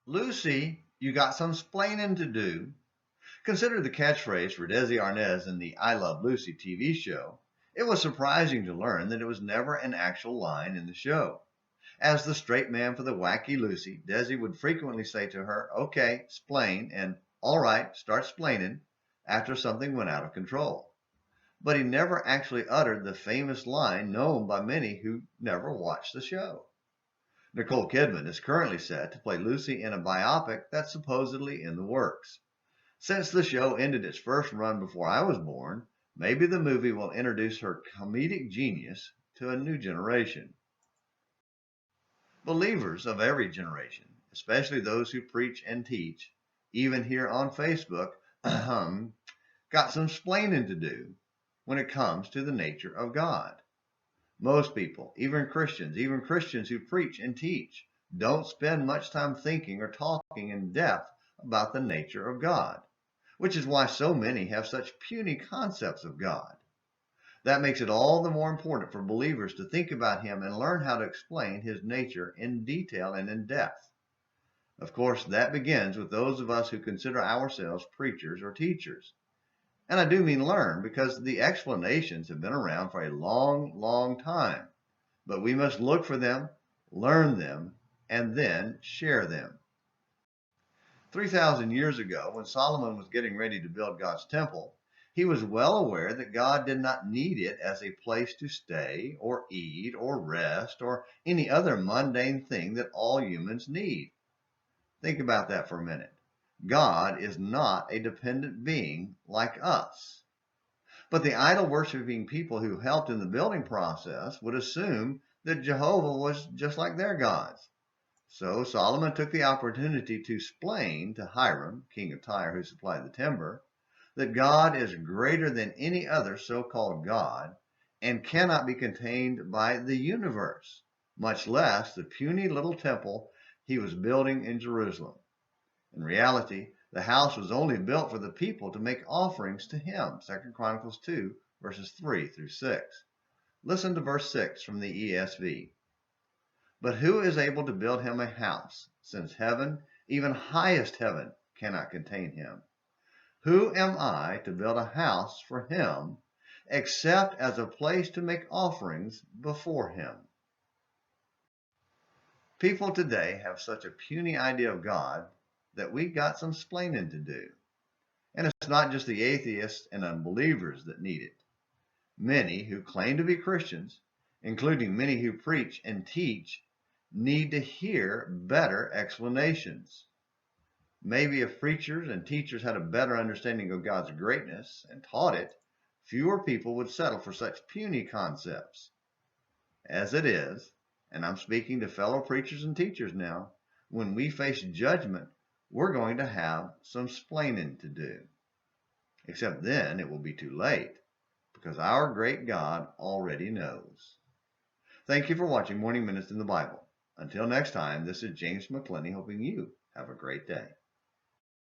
Lucy, you got some splaining to do. Considered the catchphrase for Desi Arnaz in the I Love Lucy TV show, it was surprising to learn that it was never an actual line in the show. As the straight man for the wacky Lucy, Desi would frequently say to her, "Okay, splain," and "All right, start splaining," after something went out of control. But he never actually uttered the famous line known by many who never watched the show. Nicole Kidman is currently set to play Lucy in a biopic that's supposedly in the works. Since the show ended its first run before I was born, maybe the movie will introduce her comedic genius to a new generation. Believers of every generation, especially those who preach and teach, even here on Facebook, got some splaining to do when it comes to the nature of God. Most people, even Christians who preach and teach, don't spend much time thinking or talking in depth about the nature of God, which is why so many have such puny concepts of God. That makes it all the more important for believers to think about Him and learn how to explain His nature in detail and in depth. Of course, that begins with those of us who consider ourselves preachers or teachers. And I do mean learn, because the explanations have been around for a long, long time. But we must look for them, learn them, and then share them. 3,000 years ago, when Solomon was getting ready to build God's temple, he was well aware that God did not need it as a place to stay or eat or rest or any other mundane thing that all humans need. Think about that for a minute. God is not a dependent being like us. But the idol-worshiping people who helped in the building process would assume that Jehovah was just like their gods. So Solomon took the opportunity to splain to Hiram, king of Tyre, who supplied the timber, that God is greater than any other so-called God and cannot be contained by the universe, much less the puny little temple he was building in Jerusalem. In reality, the house was only built for the people to make offerings to him. 2 Chronicles 2, verses 3 through 6. Listen to verse 6 from the ESV. But who is able to build him a house, since heaven, even highest heaven, cannot contain him? Who am I to build a house for him, except as a place to make offerings before him? People today have such a puny idea of God that we got some splaining to do. And it's not just the atheists and unbelievers that need it. Many who claim to be Christians, including many who preach and teach, need to hear better explanations. Maybe if preachers and teachers had a better understanding of God's greatness and taught it, fewer people would settle for such puny concepts. As it is, and I'm speaking to fellow preachers and teachers now, when we face judgment, we're going to have some splaining to do. Except then it will be too late, because our great God already knows. Thank you for watching Morning Minutes in the Bible. Until next time, this is James McClenny hoping you have a great day.